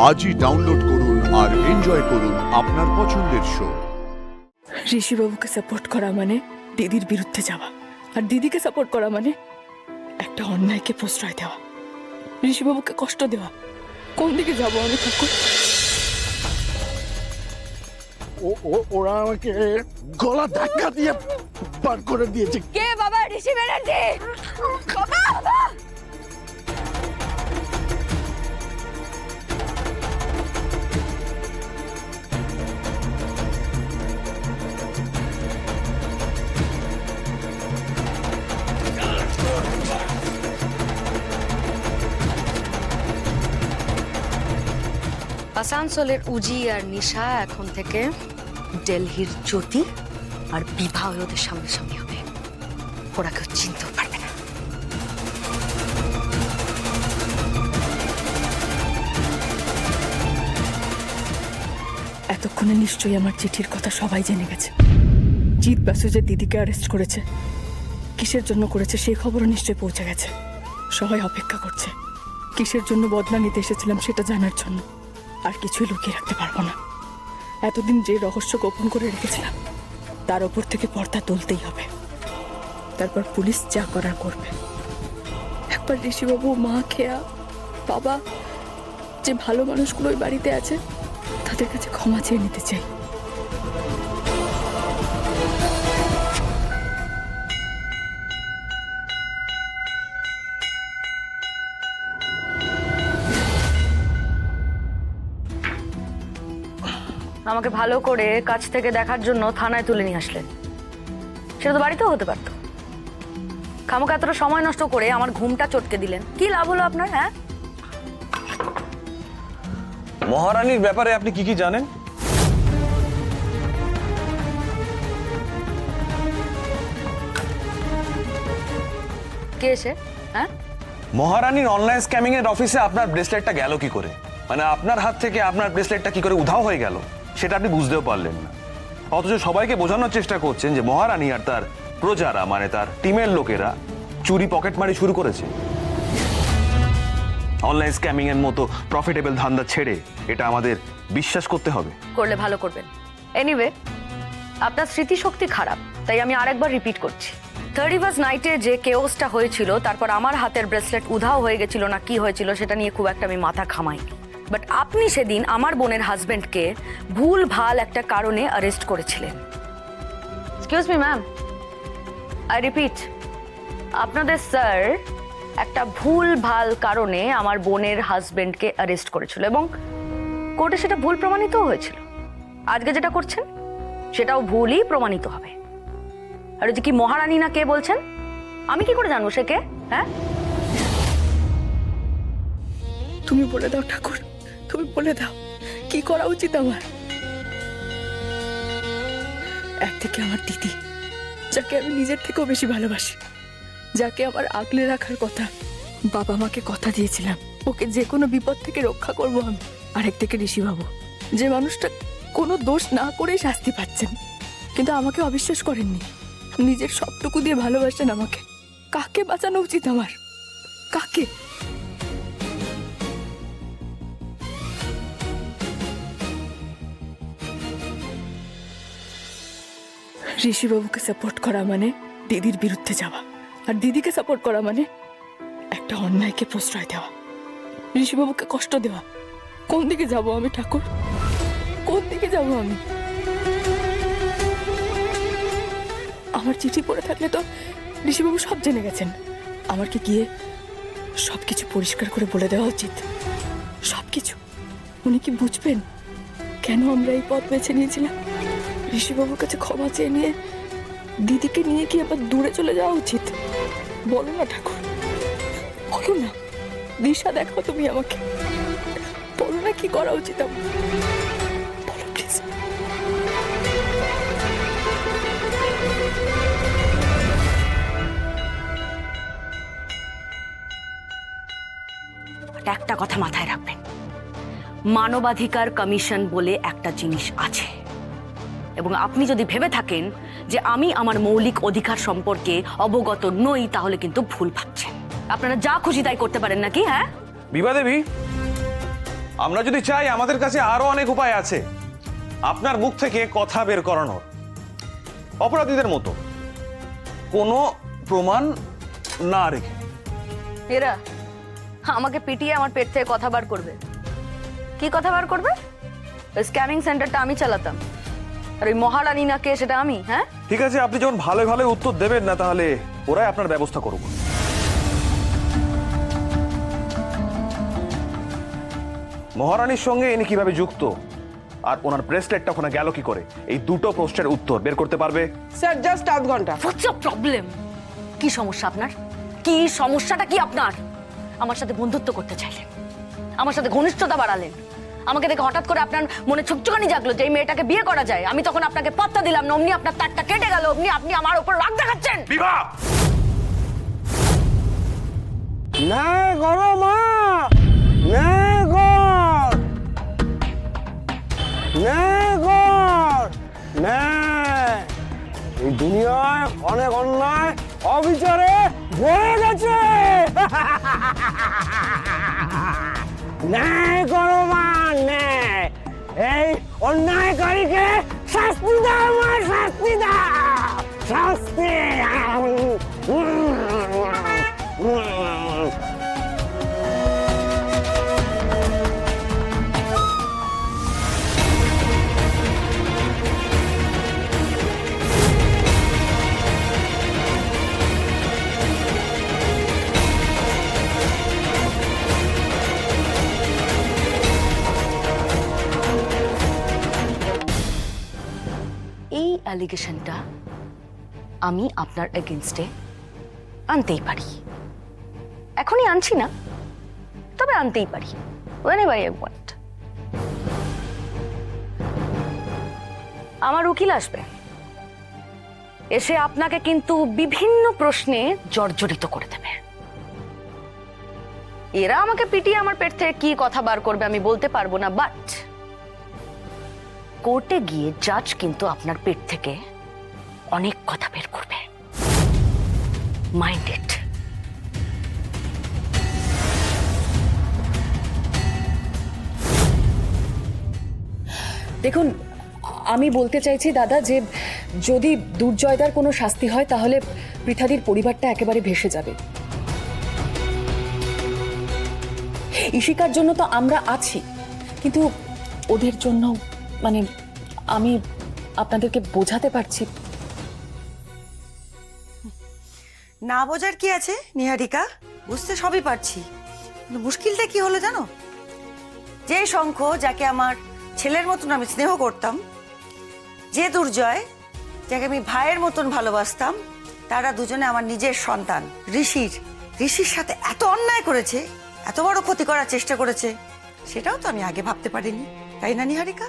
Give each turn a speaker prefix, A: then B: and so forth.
A: আজই ডাউনলোড করুন আর এনজয় করুন আপনার পছন্দের শো।
B: ঋষিবাবুকে সাপোর্ট করা মানে দিদির বিরুদ্ধে যাওয়া, আর দিদিকে সাপোর্ট করা মানে একটা অন্যায়কে প্রশ্রয় দেওয়া, ঋষিবাবুকে কষ্ট দেওয়া। কোন দিকে যাবো আমি ঠাকুর?
C: ওরা আমাকে গলা ধাক্কা দিয়ে বার করে দিয়েছে।
B: কে বাবা? ঋষি ব্যানার্জি। বাবা!
D: আসানসোলের উজি আর নিশা এখন থেকে দিল্লির জ্যোতি আর বিভা ওদের সামনাসামনি হবে। ওরা কেউ চিনতেও পারবে না।
B: এতক্ষণে নিশ্চয়ই আমার চিঠির কথা সবাই জেনে গেছে। জিৎ বাসু যে দিদিকে অ্যারেস্ট করেছে, কিসের জন্য করেছে সেই খবরও নিশ্চয়ই পৌঁছে গেছে। সবাই অপেক্ষা করছে কিসের জন্য বদলা নিতে এসেছিলাম সেটা জানার জন্য। আর কিছুই লুকিয়ে রাখতে পারবো না। এতদিন যে রহস্য গোপন করে রেখেছিলাম তার ওপর থেকে পর্দা তুলতেই হবে। তারপর পুলিশ যা করার করবে। একবার ঋষিবাবু, মা, খেয়া, বাবা, যে ভালো মানুষগুলো ওই বাড়িতে আছে তাদের কাছে ক্ষমা চেয়ে নিতে চাই।
D: আমাকে ভালো করে কাছ থেকে দেখার জন্য থানায় তুলে নিয়ে আসলেন। সেটা তো বাড়িতেও হতে পারত। খামোকা এতটা সময় নষ্ট করে আমার ঘুমটা চটকে দিলেন। কি লাভ হলো আপনার? হ্যাঁ,
E: মহারানীর ব্যাপারে আপনি কি কি জানেন?
D: কে এসে? হ্যাঁ,
E: মহারানীর অনলাইন স্ক্যামিং এর অফিসে আপনার ব্রেসলেটটা গেল কি করে? মানে আপনার হাত থেকে আপনার ব্রেসলেটটা কি করে উধাও হয়ে গেল সেটা আপনি বুঝতেও পারলেন না। অথচ সবাইকে বোঝানোর চেষ্টা করছেন যে মহারানী আর তার প্রজারা, মানে তার টিমের লোকেরা চুরি পকেটমারি শুরু করেছে। অনলাইন স্ক্যামিং এর মতো প্রফিটেবল ধান্দা ছেড়ে এটা আমাদের বিশ্বাস করতে হবে।
D: করলে ভালো করবেন। এনিওয়ে, আপনার স্মৃতিশক্তি খারাপ, তাই আমি আরেকবার রিপিট করছি। 31st নাইটে যে কেওসটা হয়েছিল, তারপর আমার হাতের ব্রেসলেট উধাও হয়ে গেছিল না কি হয়েছিল সেটা নিয়ে খুব একটা আমি মাথা ঘামাইনি। বাট আপনি সেদিন আমার বোনের হাজবেন্ডকে ভুল ভাল একটা কারণে অ্যারেস্ট করেছিলেন। Excuse me ma'am, I repeat, আপনাদের স্যার একটা ভুল ভাল কারণে আমার বোনের হাজবেন্ডকে অ্যারেস্ট করেছিল এবং কোর্টে সেটা ভুল প্রমাণিত হয়েছিল। আজকে যেটা করছেন সেটাও ভুলই প্রমাণিত হবে। আর ওই যে কি মহারানী না কে বলছেন, আমি কি করে জানবো সে কে? হ্যাঁ,
B: তুমি বলে দাও ঠাকুর, তুমি বলে দাও কি করা উচিত আমার। একদিকে আমার দিদি, যাকে আমি নিজের থেকেও বেশি ভালোবাসি, যাকে আমার আগলে রাখার কথা, বাবা মাকে কথা দিয়েছিলাম ওকে যে কোনো বিপদ থেকে রক্ষা করবো আমি। আরেকদিকে ঋষিবাবু, যে মানুষটা কোনো দোষ না করেই শাস্তি পাচ্ছেন, কিন্তু আমাকে অবিশ্বাস করেননি, নিজের সবটুকু দিয়ে ভালোবাসেন আমাকে। কাকে বাঁচানো উচিত আমার? কাকে? ঋষিবাবুকে সাপোর্ট করা মানে দিদির বিরুদ্ধে যাওয়া, আর দিদিকে সাপোর্ট করা মানে একটা অন্যায়কে প্রশ্রয় দেওয়া, ঋষিবাবুকে কষ্ট দেওয়া। কোন দিকে যাব আমি ঠাকুর? কোন দিকে যাব আমি? আমার চিঠি পড়ে থাকলে তো ঋষিবাবু সব জেনে গেছেন। আমার কি গিয়ে সবকিছু পরিষ্কার করে বলে দেওয়া উচিত? সবকিছু? উনি কি বুঝবেন কেন আমরা এই পথ বেছে নিয়েছিলাম? ঋষিবাবুর কাছে ক্ষমা চেয়ে নিয়ে দিদিকে নিয়ে কি আবার দূরে চলে যাওয়া উচিত? বলো না ঠাকুর, বলো না, দিশা দেখো তুমি আমাকে। বলো না কি করা উচিত আমার, বলো প্লিজ।
D: একটা কথা মাথায় রাখবেন, মানবাধিকার কমিশন বলে একটা জিনিস আছে, এবং আপনি যদি ভেবে থাকেন যে আমি আমার মৌলিক অধিকার সম্পর্কে অবগত নই, তাহলে কিন্তু ভুল ভাবছেন। আপনারা যা খুশি তাই করতে পারেন নাকি? হ্যাঁ
E: বিভা দেবী, আমরা যদি চাই আমাদের কাছে আরো অনেক উপায় আছে আপনার মুখ থেকে কথা বের করানোর, অপরাধীদের মতো কোনো প্রমাণ না রেখে।
D: এরা আমাকে পিটিয়ে আমার পেট থেকে কথা বার করবে। কি কথা বার করবে? ওই স্ক্যামিং সেন্টারটা আমি চালাতাম, আর ওই মহারানী না কে সেটা আমি। হ্যাঁ,
E: ঠিক আছে, আপনি যখন ভালো ভালো উত্তর দেবেন না, তাহলে ওরাই আপনার ব্যবস্থা করব। মহারানীর সঙ্গে ইনি কিভাবে যুক্ত, আর ওনার ব্রেসলেটটা ওখানে গেল কি করে, এই দুটো প্রশ্নের উত্তর বের করতে পারবে?
F: স্যার জাস্ট আধ ঘন্টা।
D: হোয়াটস আ প্রবলেম? কি সমস্যা আপনার? কি সমস্যাটা কি আপনার? আমার সাথে বন্ধুত্ব করতে চাইলেন, আমার সাথে ঘনিষ্ঠতা বাড়ালেন, আমাকে দেখে হঠাৎ করে আপনার মনে ছুকছুকানি জাগলো যে এই মেয়েটাকে বিয়ে করা যায়। আমি তখন আপনাকে পাত্তা দিলাম না, অমনি আপনার তারটা কেটে গেল, অমনি আপনি আমার উপর রাগ দেখাচ্ছেন।
E: বিভা,
F: না করো মা, না কর, না কর, না। এই দুনিয়ায় অনেক অন্যায় অবিচারে ভরে গেছে। ন্যায় করো মা, ন্যায়। এই অন্যায়কারীকে শাস্তি দাও মা, শাস্তি দাও, শাস্তি।
D: এই অ্যালিগেশনটা আমি আপনার এগেইনস্টে আনতেই পারি। এখনই আনছি না, তবে আনতেই পারি whenever I want। আমার উকিল আসবে, এসে আপনাকে কিন্তু বিভিন্ন প্রশ্নে জর্জরিত করে দেবে। এরা আমাকে পিটিয়ে আমার পেট থেকে কি কথা বার করবে আমি বলতে পারবো না, বাট কোর্টে গিয়ে জাজ কিন্তু আপনার পেট থেকে অনেক কথা বের করবে। Mind it.
B: দেখুন, আমি বলতে চাইছি দাদা যে যদি দুর্জয়দার কোনো শাস্তি হয় তাহলে পৃথাদির পরিবারটা একেবারে ভেসে যাবে। ইশিকার জন্য তো আমরা আছি, কিন্তু ওদের জন্য মানে আমি আপনাদেরকে বোঝাতে পারছি।
G: না বোঝার কি আছে নিহারিকা, বুঝতে সবই পারছি, কিন্তু মুশকিলটা কি হলো জানো? যে শঙ্খ, যাকে আমার ছেলের মতন আমি স্নেহ করতাম, যে দুর্জয়, যাকে আমি ভাইয়ের মতন ভালোবাসতাম, তারা দুজনে আমার নিজের সন্তান। ঋষির সাথে এত অন্যায় করেছে, এত বড় ক্ষতি করার চেষ্টা করেছে, সেটাও তো আমি আগে ভাবতে পারিনি, তাই না নিহারিকা?